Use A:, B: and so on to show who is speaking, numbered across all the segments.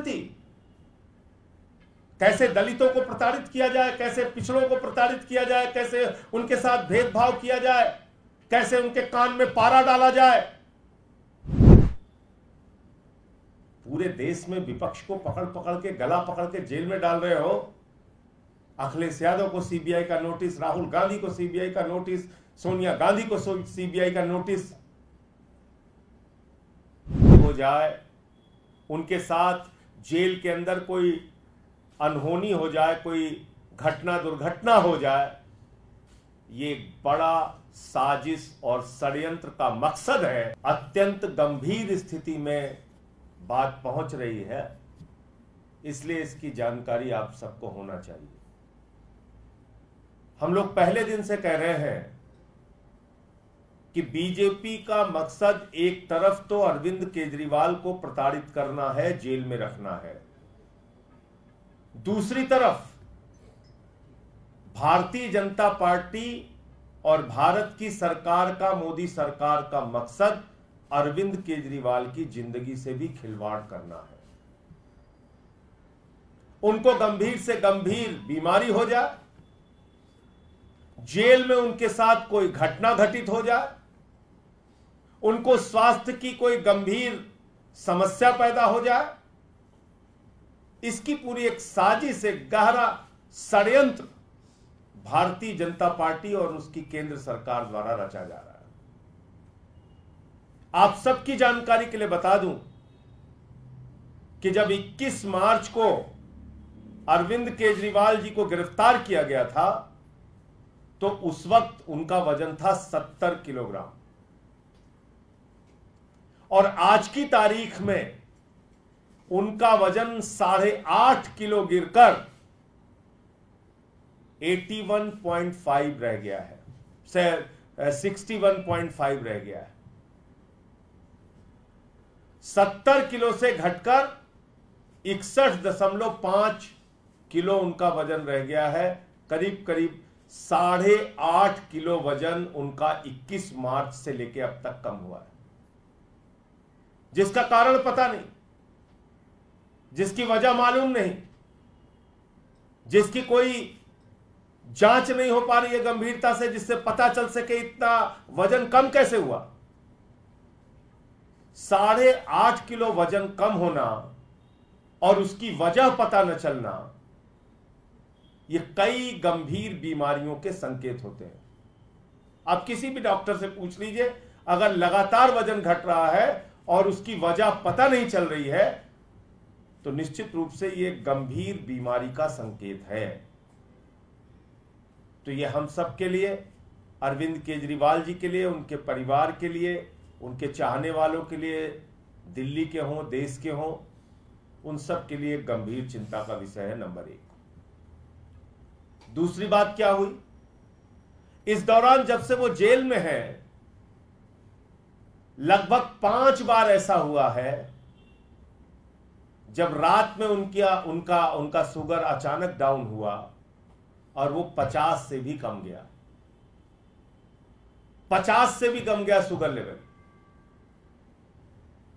A: स्थिति, कैसे दलितों को प्रताड़ित किया जाए, कैसे पिछड़ों को प्रताड़ित किया जाए, कैसे उनके साथ भेदभाव किया जाए, कैसे उनके कान में पारा डाला जाए। पूरे देश में विपक्ष को पकड़ पकड़ के, गला पकड़ के जेल में डाल रहे हो। अखिलेश यादव को सीबीआई का नोटिस, राहुल गांधी को सीबीआई का नोटिस, सोनिया गांधी को सीबीआई का नोटिस हो जाए, उनके साथ जेल के अंदर कोई अनहोनी हो जाए, कोई घटना दुर्घटना हो जाए। ये बड़ा साजिश और षड्यंत्र का मकसद है। अत्यंत गंभीर स्थिति में बात पहुंच रही है, इसलिए इसकी जानकारी आप सबको होना चाहिए। हम लोग पहले दिन से कह रहे हैं कि बीजेपी का मकसद एक तरफ तो अरविंद केजरीवाल को प्रताड़ित करना है, जेल में रखना है, दूसरी तरफ भारतीय जनता पार्टी और भारत की सरकार का, मोदी सरकार का मकसद अरविंद केजरीवाल की जिंदगी से भी खिलवाड़ करना है। उनको गंभीर से गंभीर बीमारी हो जाए, जेल में उनके साथ कोई घटना घटित हो जाए, उनको स्वास्थ्य की कोई गंभीर समस्या पैदा हो जाए, इसकी पूरी एक साजिश, एक गहरा षड्यंत्र भारतीय जनता पार्टी और उसकी केंद्र सरकार द्वारा रचा जा रहा है। आप सबकी जानकारी के लिए बता दूं कि जब 21 मार्च को अरविंद केजरीवाल जी को गिरफ्तार किया गया था तो उस वक्त उनका वजन था 70 किलोग्राम और आज की तारीख में उनका वजन 8.5 किलो गिरकर 81.5 रह गया है, 61.5 रह गया है। 70 किलो से घटकर 61.5 किलो उनका वजन रह गया है। करीब करीब 8.5 किलो वजन उनका 21 मार्च से लेकर अब तक कम हुआ है, जिसका कारण पता नहीं, जिसकी वजह मालूम नहीं, जिसकी कोई जांच नहीं हो पा रही है गंभीरता से, जिससे पता चल सके इतना वजन कम कैसे हुआ। 8.5 किलो वजन कम होना और उसकी वजह पता न चलना, ये कई गंभीर बीमारियों के संकेत होते हैं। आप किसी भी डॉक्टर से पूछ लीजिए, अगर लगातार वजन घट रहा है और उसकी वजह पता नहीं चल रही है तो निश्चित रूप से यह गंभीर बीमारी का संकेत है। तो ये हम सब के लिए, अरविंद केजरीवाल जी के लिए, उनके परिवार के लिए, उनके चाहने वालों के लिए, दिल्ली के हों, देश के हों, उन सब के लिए गंभीर चिंता का विषय है, नंबर 1। दूसरी बात क्या हुई, इस दौरान जब से वो जेल में है लगभग 5 बार ऐसा हुआ है जब रात में उनका शुगर अचानक डाउन हुआ और वो 50 से भी कम गया, 50 से भी कम गया शुगर लेवल।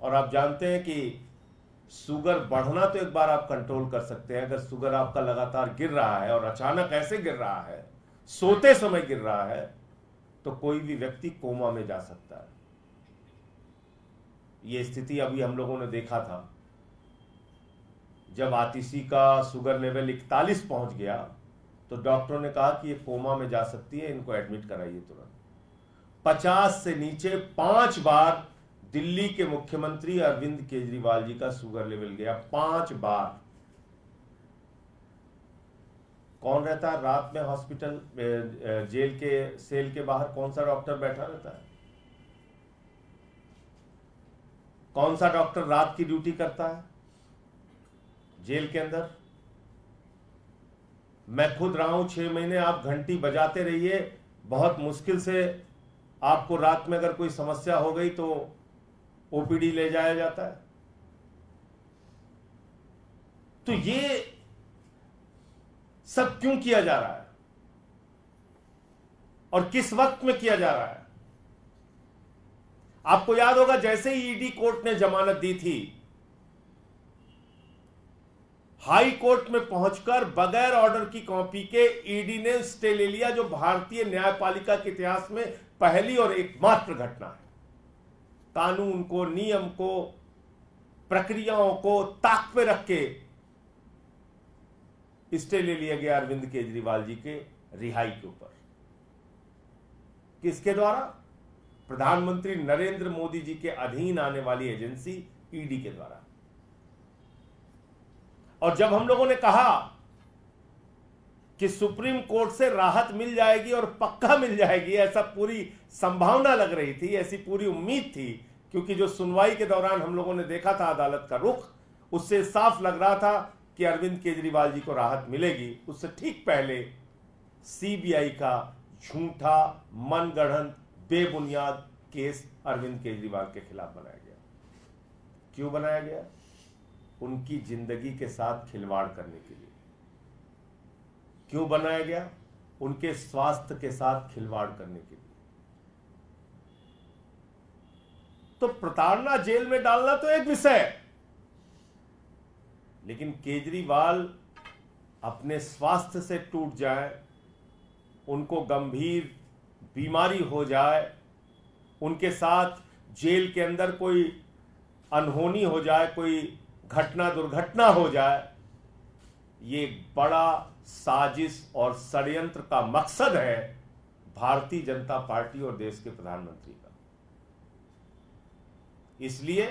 A: और आप जानते हैं कि शुगर बढ़ना तो एक बार आप कंट्रोल कर सकते हैं, अगर शुगर आपका लगातार गिर रहा है और अचानक ऐसे गिर रहा है, सोते समय गिर रहा है, तो कोई भी व्यक्ति कोमा में जा सकता है। यह स्थिति अभी हम लोगों ने देखा था, जब आतिशी का शुगर लेवल 41 पहुंच गया तो डॉक्टरों ने कहा कि ये कोमा में जा सकती है, इनको एडमिट कराइए तुरंत। 50 से नीचे 5 बार दिल्ली के मुख्यमंत्री अरविंद केजरीवाल जी का शुगर लेवल गया, 5 बार। कौन रहता है रात में हॉस्पिटल, जेल के सेल के बाहर, कौन सा डॉक्टर बैठा रहता है? कौन सा डॉक्टर रात की ड्यूटी करता है जेल के अंदर? मैं खुद रहा हूं 6 महीने। आप घंटी बजाते रहिए, बहुत मुश्किल से आपको रात में अगर कोई समस्या हो गई तो ओपीडी ले जाया जाता है। तो ये सब क्यों किया जा रहा है और किस वक्त में किया जा रहा है? आपको याद होगा, जैसे ही ईडी कोर्ट ने जमानत दी थी हाई कोर्ट में पहुंचकर बगैर ऑर्डर की कॉपी के ईडी ने स्टे ले लिया, जो भारतीय न्यायपालिका के इतिहास में पहली और एकमात्र घटना है। कानून को, नियम को, प्रक्रियाओं को ताक पे रख के स्टे ले लिया गया अरविंद केजरीवाल जी के रिहाई के ऊपर। किसके द्वारा? प्रधानमंत्री नरेंद्र मोदी जी के अधीन आने वाली एजेंसी ईडी के द्वारा। और जब हम लोगों ने कहा कि सुप्रीम कोर्ट से राहत मिल जाएगी और पक्का मिल जाएगी, ऐसा पूरी संभावना लग रही थी, ऐसी पूरी उम्मीद थी, क्योंकि जो सुनवाई के दौरान हम लोगों ने देखा था अदालत का रुख, उससे साफ लग रहा था कि अरविंद केजरीवाल जी को राहत मिलेगी। उससे ठीक पहले सीबीआई का झूठा, मनगढ़ंत, बेबुनियाद केस अरविंद केजरीवाल के खिलाफ बनाया गया। क्यों बनाया गया? उनकी जिंदगी के साथ खिलवाड़ करने के लिए। क्यों बनाया गया? उनके स्वास्थ्य के साथ खिलवाड़ करने के लिए। तो प्रताड़ना, जेल में डालना तो एक विषय है, लेकिन केजरीवाल अपने स्वास्थ्य से टूट जाए, उनको गंभीर बीमारी हो जाए, उनके साथ जेल के अंदर कोई अनहोनी हो जाए, कोई घटना दुर्घटना हो जाए, ये बड़ा साजिश और षड्यंत्र का मकसद है भारतीय जनता पार्टी और देश के प्रधानमंत्री का। इसलिए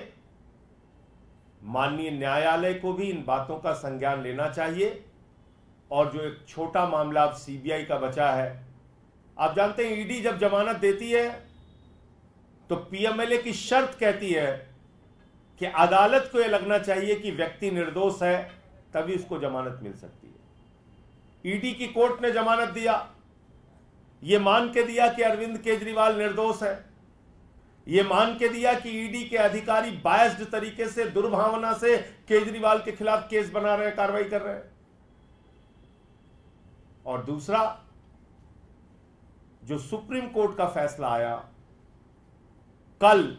A: माननीय न्यायालय को भी इन बातों का संज्ञान लेना चाहिए। और जो एक छोटा मामला अब सीबीआई का बचा है, आप जानते हैं ईडी जब जमानत देती है तो पीएमएलए की शर्त कहती है कि अदालत को यह लगना चाहिए कि व्यक्ति निर्दोष है, तभी उसको जमानत मिल सकती है। ईडी की कोर्ट ने जमानत दिया, यह मान के दिया कि अरविंद केजरीवाल निर्दोष है, यह मान के दिया कि ईडी के अधिकारी बायस्ड तरीके से, दुर्भावना से केजरीवाल के खिलाफ केस बना रहे हैं, कार्रवाई कर रहे हैं। और दूसरा, जो सुप्रीम कोर्ट का फैसला आया कल,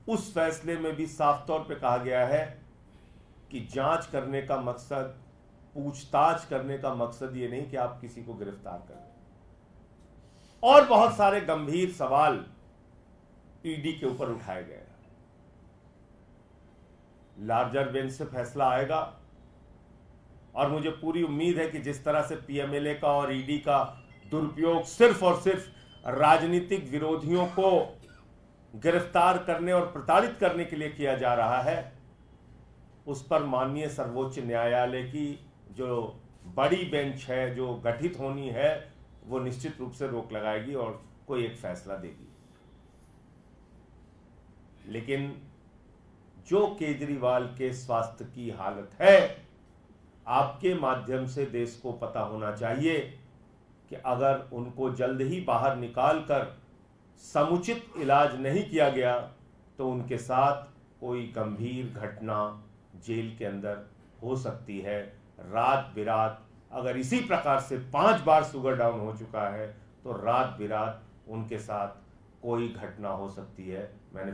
A: उस फैसले में भी साफ तौर पे कहा गया है कि जांच करने का मकसद, पूछताछ करने का मकसद ये नहीं कि आप किसी को गिरफ्तार करें। और बहुत सारे गंभीर सवाल ईडी के ऊपर उठाए गए। लार्जर बेंच से फैसला आएगा और मुझे पूरी उम्मीद है कि जिस तरह से पीएमएलए का और ईडी का दुरुपयोग सिर्फ और सिर्फ राजनीतिक विरोधियों को गिरफ्तार करने और प्रताड़ित करने के लिए किया जा रहा है, उस पर माननीय सर्वोच्च न्यायालय की जो बड़ी बेंच है, जो गठित होनी है, वो निश्चित रूप से रोक लगाएगी और कोई एक फैसला देगी। लेकिन जो केजरीवाल के स्वास्थ्य की हालत है, आपके माध्यम से देश को पता होना चाहिए कि अगर उनको जल्द ही बाहर निकालकर समुचित इलाज नहीं किया गया तो उनके साथ कोई गंभीर घटना जेल के अंदर हो सकती है। रात बिरात, अगर इसी प्रकार से 5 बार शुगर डाउन हो चुका है तो रात बिरात उनके साथ कोई घटना हो सकती है। मैं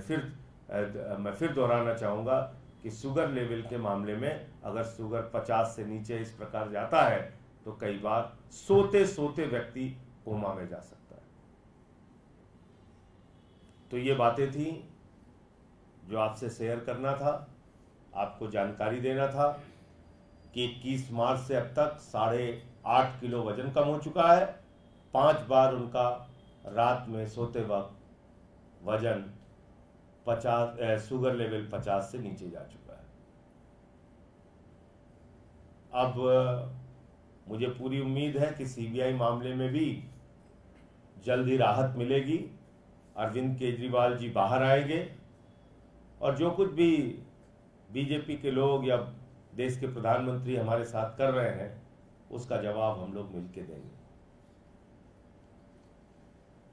A: फिर दोहराना चाहूँगा कि शुगर लेवल के मामले में अगर शुगर 50 से नीचे इस प्रकार जाता है तो कई बार सोते सोते व्यक्ति कोमा में जा सकता है। तो ये बातें थी जो आपसे शेयर करना था, आपको जानकारी देना था कि 21 मार्च से अब तक 8.5 किलो वजन कम हो चुका है। 5 बार उनका रात में सोते वक्त वजन 50, शुगर लेवल 50 से नीचे जा चुका है। अब मुझे पूरी उम्मीद है कि सीबीआई मामले में भी जल्द ही राहत मिलेगी, अरविंद केजरीवाल जी बाहर आएंगे और जो कुछ भी बीजेपी के लोग या देश के प्रधानमंत्री हमारे साथ कर रहे हैं उसका जवाब हम लोग मिलकर देंगे।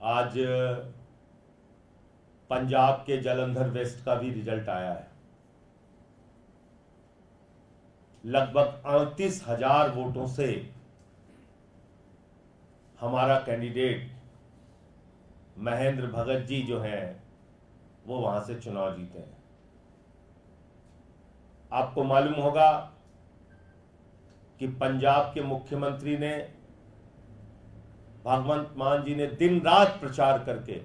A: आज पंजाब के जालंधर वेस्ट का भी रिजल्ट आया है। लगभग 38,000 वोटों से हमारा कैंडिडेट महेंद्र भगत जी जो हैं वो वहां से चुनाव जीते हैं। आपको मालूम होगा कि पंजाब के मुख्यमंत्री ने, भगवंत मान जी ने दिन रात प्रचार करके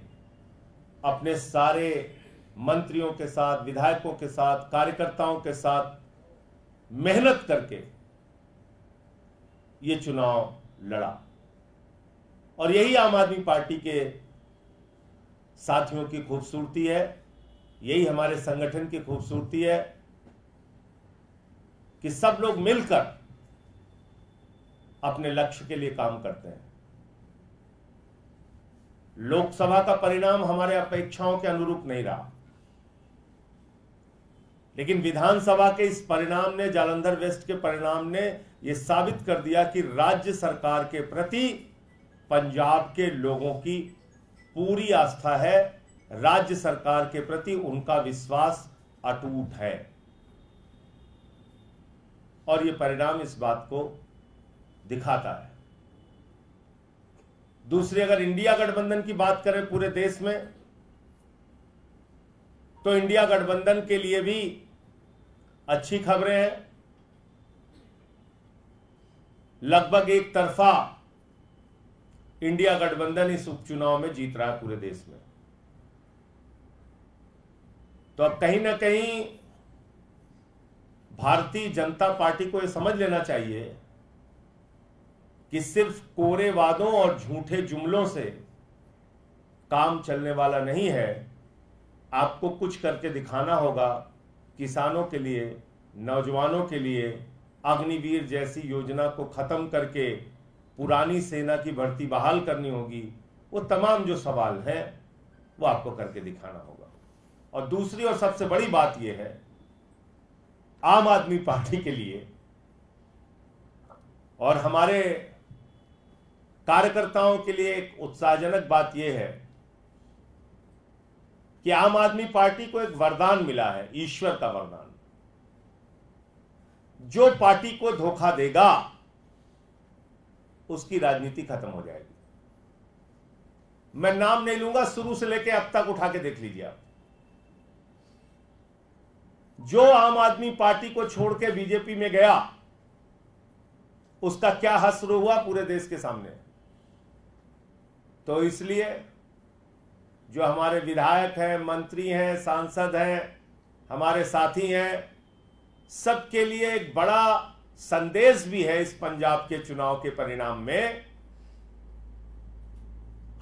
A: अपने सारे मंत्रियों के साथ, विधायकों के साथ, कार्यकर्ताओं के साथ मेहनत करके ये चुनाव लड़ा। और यही आम आदमी पार्टी के साथियों की खूबसूरती है, यही हमारे संगठन की खूबसूरती है कि सब लोग मिलकर अपने लक्ष्य के लिए काम करते हैं। लोकसभा का परिणाम हमारे अपेक्षाओं के अनुरूप नहीं रहा, लेकिन विधानसभा के इस परिणाम ने, जालंधर वेस्ट के परिणाम ने यह साबित कर दिया कि राज्य सरकार के प्रति पंजाब के लोगों की पूरी आस्था है, राज्य सरकार के प्रति उनका विश्वास अटूट है। और यह परिणाम इस बात को दिखाता है। दूसरी, अगर इंडिया गठबंधन की बात करें पूरे देश में, तो इंडिया गठबंधन के लिए भी अच्छी खबरें हैं। लगभग एक तरफा इंडिया गठबंधन इस उपचुनाव में जीत रहा है पूरे देश में। तो अब कहीं ना कहीं भारतीय जनता पार्टी को यह समझ लेना चाहिए कि सिर्फ कोरे वादों और झूठे जुमलों से काम चलने वाला नहीं है। आपको कुछ करके दिखाना होगा। किसानों के लिए, नौजवानों के लिए अग्निवीर जैसी योजना को खत्म करके पुरानी सेना की भर्ती बहाल करनी होगी। वो तमाम जो सवाल हैं वो आपको करके दिखाना होगा। और दूसरी और सबसे बड़ी बात यह है, आम आदमी पार्टी के लिए और हमारे कार्यकर्ताओं के लिए एक उत्साहजनक बात यह है कि आम आदमी पार्टी को एक वरदान मिला है, ईश्वर का वरदान। जो पार्टी को धोखा देगा उसकी राजनीति खत्म हो जाएगी। मैं नाम नहीं लूंगा, शुरू से लेकर अब तक उठा के देख लीजिए आप। जो आम आदमी पार्टी को छोड़ के बीजेपी में गया उसका क्या हश्र हुआ पूरे देश के सामने। तो इसलिए जो हमारे विधायक हैं, मंत्री हैं, सांसद हैं, हमारे साथी हैं, सबके लिए एक बड़ा संदेश भी है इस पंजाब के चुनाव के परिणाम में।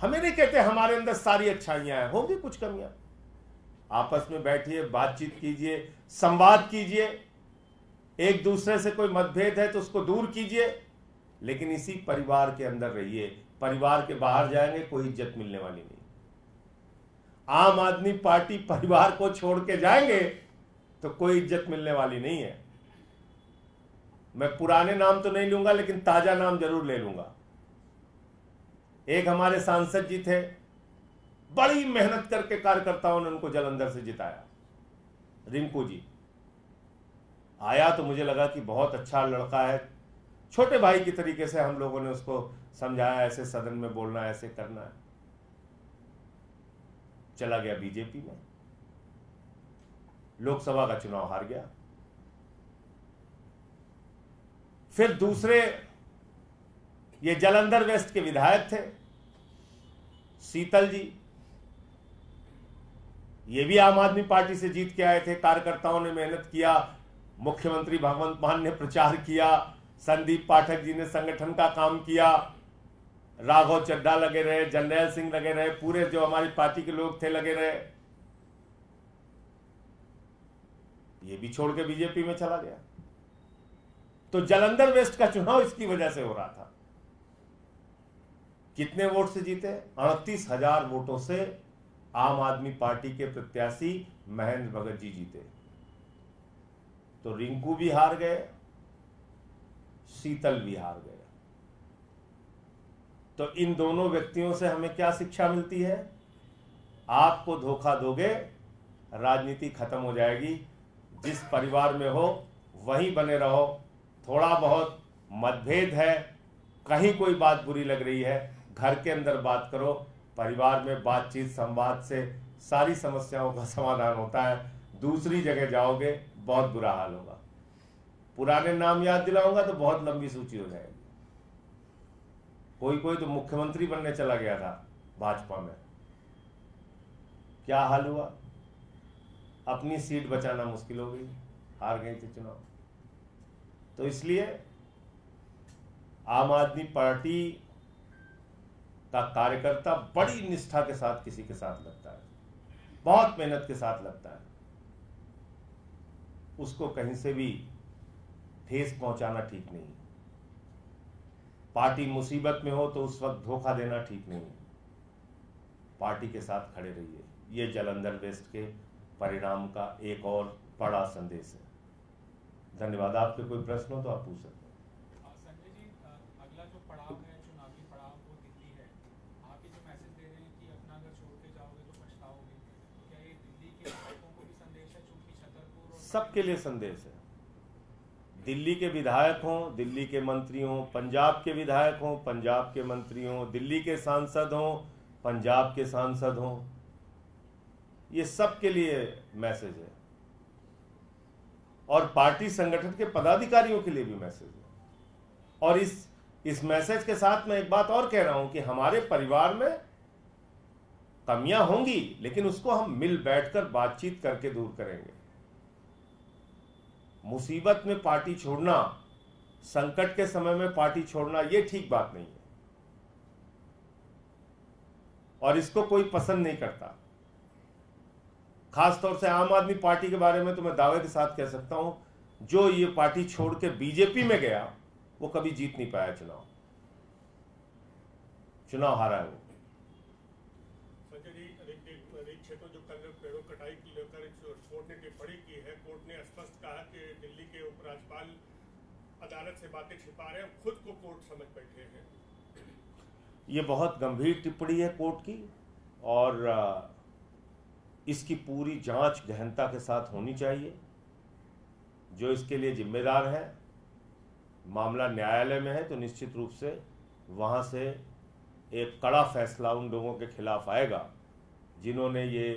A: हमें नहीं कहते हमारे अंदर सारी अच्छाइयां हैं, होंगी कुछ कमियां। आपस में बैठिए, बातचीत कीजिए, संवाद कीजिए। एक दूसरे से कोई मतभेद है तो उसको दूर कीजिए, लेकिन इसी परिवार के अंदर रहिए। परिवार के बाहर जाएंगे कोई इज्जत मिलने वाली नहीं। आम आदमी पार्टी परिवार को छोड़ के जाएंगे तो कोई इज्जत मिलने वाली नहीं है। मैं पुराने नाम तो नहीं लूंगा, लेकिन ताजा नाम जरूर ले लूंगा। एक हमारे सांसद जी थे, बड़ी मेहनत करके कार्यकर्ताओं ने उनको जालंधर से जिताया, रिंकू जी। आया तो मुझे लगा कि बहुत अच्छा लड़का है, छोटे भाई की तरीके से हम लोगों ने उसको समझाया, ऐसे सदन में बोलना, ऐसे करना है। चला गया बीजेपी में, लोकसभा का चुनाव हार गया। फिर दूसरे ये जालंधर वेस्ट के विधायक थे शीतल जी, ये भी आम आदमी पार्टी से जीत के आए थे। कार्यकर्ताओं ने मेहनत किया, मुख्यमंत्री भगवंत मान ने प्रचार किया, संदीप पाठक जी ने संगठन का काम किया, राघव चड्ढा लगे रहे, जर्नैल सिंह लगे रहे, पूरे जो हमारी पार्टी के लोग थे लगे रहे। ये भी छोड़ के बीजेपी में चला गया। तो जालंधर वेस्ट का चुनाव इसकी वजह से हो रहा था। कितने वोट से जीते? 38,000 वोटों से आम आदमी पार्टी के प्रत्याशी महेंद्र भगत जी जीते। तो रिंकू भी हार गए, शीतल भी हार गए। तो इन दोनों व्यक्तियों से हमें क्या शिक्षा मिलती है? आपको धोखा दोगे, राजनीति खत्म हो जाएगी। जिस परिवार में हो वहीं बने रहो। थोड़ा बहुत मतभेद है, कहीं कोई बात बुरी लग रही है, घर के अंदर बात करो। परिवार में बातचीत, संवाद से सारी समस्याओं का समाधान होता है। दूसरी जगह जाओगे बहुत बुरा हाल होगा। पुराने नाम याद दिलाऊंगा तो बहुत लंबी सूची हो जाएगी। कोई कोई तो मुख्यमंत्री बनने चला गया था भाजपा में, क्या हाल हुआ, अपनी सीट बचाना मुश्किल हो गई, हार गई थी चुनाव। तो इसलिए आम आदमी पार्टी का कार्यकर्ता बड़ी निष्ठा के साथ किसी के साथ लगता है, बहुत मेहनत के साथ लगता है, उसको कहीं से भी ठेस पहुंचाना ठीक नहीं। पार्टी मुसीबत में हो तो उस वक्त धोखा देना ठीक नहीं। पार्टी के साथ खड़े रहिए। ये जालंधर वेस्ट के परिणाम का एक और बड़ा संदेश है। धन्यवाद। आपके कोई प्रश्न हो तो आप पूछ सकते हैं।
B: संजय जी, अगला जो पड़ाव है, चुनावी पड़ाव, वो दिल्ली है। आप ये जो मैसेज दे रहे हैं कि अपना अगर छोड़ के जाओगे तो पछताओगे, तो क्या ये दिल्ली के विधायकों को भी संदेश है? चूंकि छतरपुर और
A: सबके लिए संदेश है। दिल्ली के विधायक हों, दिल्ली के मंत्री हों, पंजाब के विधायक हों, पंजाब के मंत्री हों, दिल्ली के सांसद हों, पंजाब के सांसद हों, ये सबके लिए मैसेज है। और पार्टी संगठन के पदाधिकारियों के लिए भी मैसेज है। और इस मैसेज के साथ मैं एक बात और कह रहा हूं कि हमारे परिवार में कमियां होंगी, लेकिन उसको हम मिल बैठकर बातचीत करके दूर करेंगे। मुसीबत में पार्टी छोड़ना, संकट के समय में पार्टी छोड़ना, यह ठीक बात नहीं है और इसको कोई पसंद नहीं करता। खासतौर से आम आदमी पार्टी के बारे में तो मैं दावे के साथ कह सकता हूं, जो ये पार्टी छोड़ के बीजेपी में गया वो कभी जीत नहीं पाया चुनाव हारा है वो।
C: संजय जी, अनेक क्षेत्रों जो कल पेड़ों कटाई की लेकर कोर्ट ने टिप्पणी की है, कोर्ट ने स्पष्ट कहा कि दिल्ली के उपराज्यपाल अदालत से बातें छिपा रहे हैं, खुद को कोर्ट समझ बैठे हैं।
A: ये बहुत गंभीर टिप्पणी है कोर्ट की और इसकी पूरी जांच गहनता के साथ होनी चाहिए। जो इसके लिए जिम्मेदार है, मामला न्यायालय में है तो निश्चित रूप से वहां से एक कड़ा फैसला उन लोगों के खिलाफ आएगा जिन्होंने ये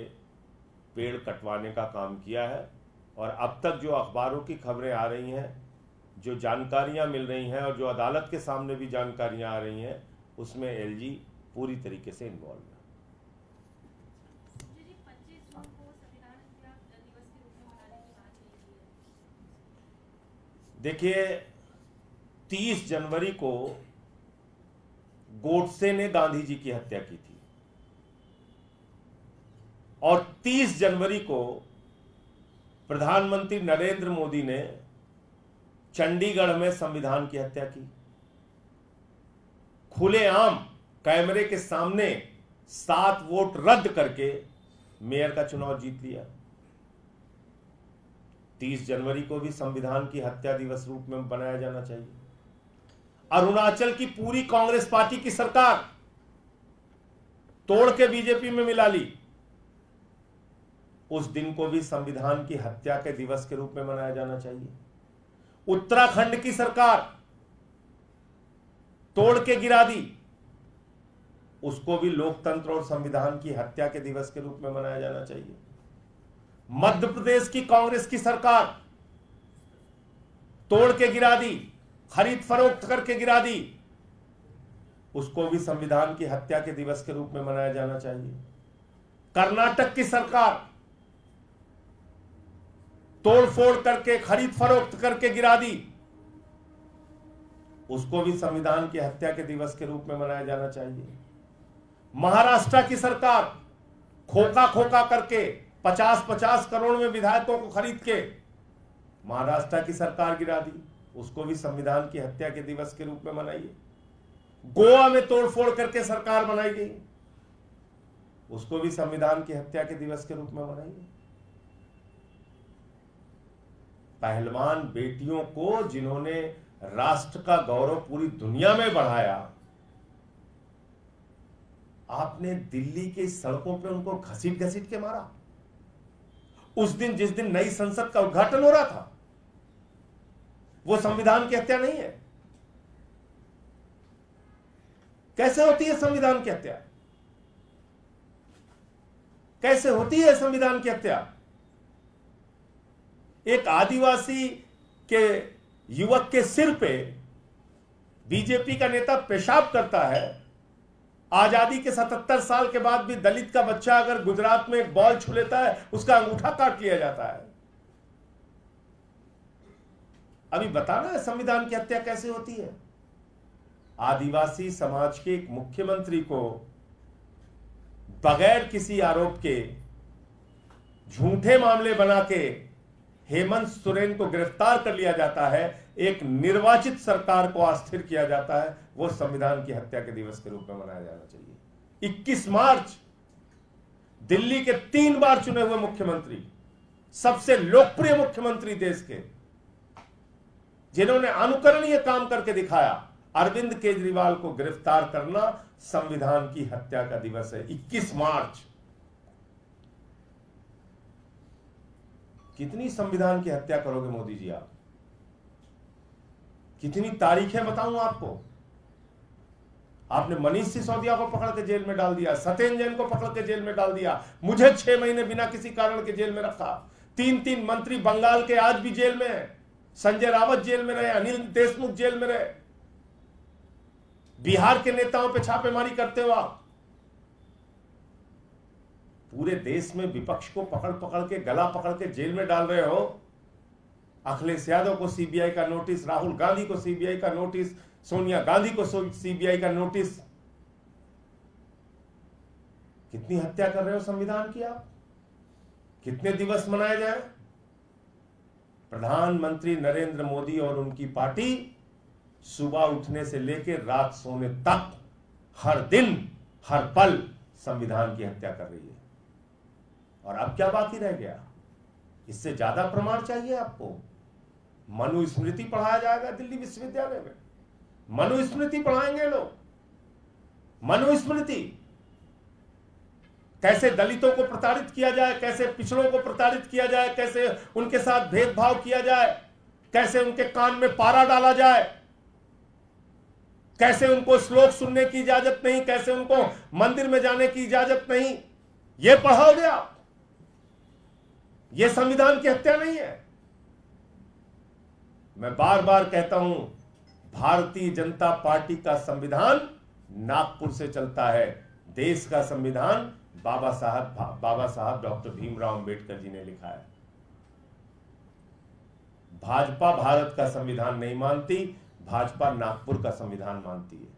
A: पेड़ कटवाने का काम किया है। और अब तक जो अखबारों की खबरें आ रही हैं, जो जानकारियां मिल रही हैं और जो अदालत के सामने भी जानकारियां आ रही हैं, उसमें एलजी पूरी तरीके से इन्वॉल्व है। देखिए, 30 जनवरी को गोडसे ने गांधी जी की हत्या की थी और 30 जनवरी को प्रधानमंत्री नरेंद्र मोदी ने चंडीगढ़ में संविधान की हत्या की। खुलेआम कैमरे के सामने 7 वोट रद्द करके मेयर का चुनाव जीत लिया। 30 जनवरी को भी संविधान की हत्या दिवस रूप में बनाया जाना चाहिए। अरुणाचल की पूरी कांग्रेस पार्टी की सरकार तोड़ के बीजेपी में मिला ली, उस दिन को भी संविधान की हत्या के दिवस के रूप में मनाया जाना चाहिए। उत्तराखंड की सरकार तोड़ के गिरा दी, उसको भी लोकतंत्र और संविधान की हत्या के दिवस के रूप में मनाया जाना चाहिए। मध्य प्रदेश की कांग्रेस की सरकार तोड़ के गिरा दी, खरीद फरोख्त करके गिरा दी, उसको भी संविधान की हत्या के दिवस के रूप में मनाया जाना चाहिए। कर्नाटक की सरकार तोड़फोड़ करके खरीद फरोख्त करके गिरा दी, उसको भी संविधान की हत्या के दिवस के रूप में मनाया जाना चाहिए। महाराष्ट्र की सरकार खोखा खोखा करके 50-50 करोड़ में विधायकों को खरीद के महाराष्ट्र की सरकार गिरा दी, उसको भी संविधान की हत्या के दिवस के रूप में मनाइए। गोवा में तोड़फोड़ करके सरकार बनाई गई, उसको भी संविधान की हत्या के दिवस के रूप में मनाइए। पहलवान बेटियों को जिन्होंने राष्ट्र का गौरव पूरी दुनिया में बढ़ाया, आपने दिल्ली की सड़कों पे उनको घसीट घसीट के मारा। उस दिन, जिस दिन नई संसद का उद्घाटन हो रहा था, वो संविधान की हत्या नहीं है। कैसे होती है संविधान की हत्या? कैसे होती है संविधान की हत्या? एक आदिवासी के युवक के सिर पे बीजेपी का नेता पेशाब करता है। आजादी के 77 साल के बाद भी दलित का बच्चा अगर गुजरात में एक बॉल छू लेता है, उसका अंगूठा काट लिया जाता है। अभी बताना है संविधान की हत्या कैसे होती है। आदिवासी समाज के एक मुख्यमंत्री को बगैर किसी आरोप के झूठे मामले बना के हेमंत सोरेन को गिरफ्तार कर लिया जाता है, एक निर्वाचित सरकार को अस्थिर किया जाता है। वो संविधान की हत्या के दिवस के रूप में मनाया जाना चाहिए। 21 मार्च दिल्ली के 3 बार चुने हुए मुख्यमंत्री, सबसे लोकप्रिय मुख्यमंत्री देश के, जिन्होंने अनुकरणीय काम करके दिखाया, अरविंद केजरीवाल को गिरफ्तार करना संविधान की हत्या का दिवस है। 21 मार्च। कितनी संविधान की हत्या करोगे मोदी जी आप? कितनी तारीखें बताऊं आपको? आपने मनीष सिसोदिया को पकड़ के जेल में डाल दिया, सत्येंद्र जैन को पकड़ के जेल में डाल दिया, मुझे 6 महीने बिना किसी कारण के जेल में रखा। 3 मंत्री बंगाल के आज भी जेल में है। संजय रावत जेल में रहे, अनिल देशमुख जेल में रहे। बिहार के नेताओं पे छापेमारी करते हो आप। पूरे देश में विपक्ष को पकड़ पकड़ के, गला पकड़ के जेल में डाल रहे हो। अखिलेश यादव को सीबीआई का नोटिस, राहुल गांधी को सीबीआई का नोटिस, सोनिया गांधी को सीबीआई का नोटिस। कितनी हत्या कर रहे हो संविधान की आप? कितने दिवस मनाए जाए? प्रधानमंत्री नरेंद्र मोदी और उनकी पार्टी सुबह उठने से लेकर रात सोने तक हर दिन हर पल संविधान की हत्या कर रही है। और अब क्या बाकी रह गया? इससे ज्यादा प्रमाण चाहिए आपको? मनुस्मृति पढ़ाया जाएगा दिल्ली विश्वविद्यालय में। मनुस्मृति पढ़ाएंगे लोग। मनुस्मृति, कैसे दलितों को प्रताड़ित किया जाए, कैसे पिछड़ों को प्रताड़ित किया जाए, कैसे उनके साथ भेदभाव किया जाए, कैसे उनके कान में पारा डाला जाए, कैसे उनको श्लोक सुनने की इजाजत नहीं, कैसे उनको मंदिर में जाने की इजाजत नहीं। यह पढ़ाओगे आप? यह संविधान की हत्या नहीं है? मैं बार बार कहता हूं, भारतीय जनता पार्टी का संविधान नागपुर से चलता है। देश का संविधान बाबा साहब डॉक्टर भीमराव अंबेडकर जी ने लिखा है। भाजपा भारत का संविधान नहीं मानती, भाजपा नागपुर का संविधान मानती है।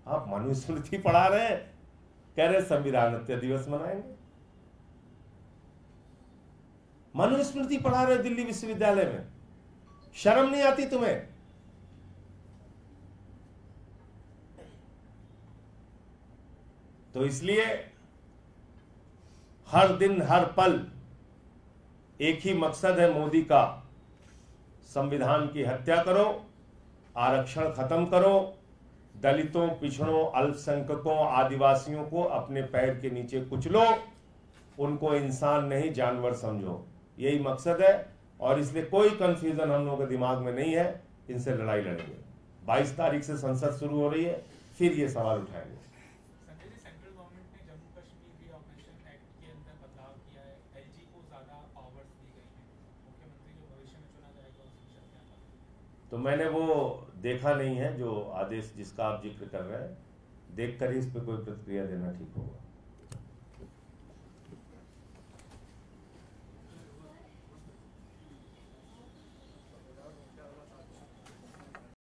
A: आप मनुस्मृति पढ़ा रहे हैं, कह रहे संविधान हत्या दिवस मनाएंगे। मनुस्मृति पढ़ा रहे दिल्ली विश्वविद्यालय में, शर्म नहीं आती तुम्हें? तो इसलिए हर दिन हर पल एक ही मकसद है मोदी का, संविधान की हत्या करो, आरक्षण खत्म करो, दलितों, पिछड़ों, अल्पसंख्यकों, आदिवासियों को अपने पैर के नीचे कुचलो, उनको इंसान नहीं जानवर समझो। यही मकसद है। और इसलिए कोई कंफ्यूजन हम लोगों के दिमाग में नहीं है। इनसे लड़ाई लड़ेंगे। 22 तारीख से संसद शुरू हो रही है, फिर ये सवाल उठाएंगे।
B: संजय जी, सेंट्रल गवर्नमेंट ने जम्मू कश्मीर रीऑर्गेनाइजेशन एक्ट के अंदर बदलाव किया है। एलजी को ज्यादा पावर्स दी गई हैं। मुख्यमंत्री जो भविष्य में चुना जाएगा उसकी शर्तें।
A: तो मैंने वो देखा नहीं है, जो आदेश जिसका आप जिक्र कर रहे हैं। देखकर ही इस पर कोई प्रतिक्रिया देना ठीक होगा।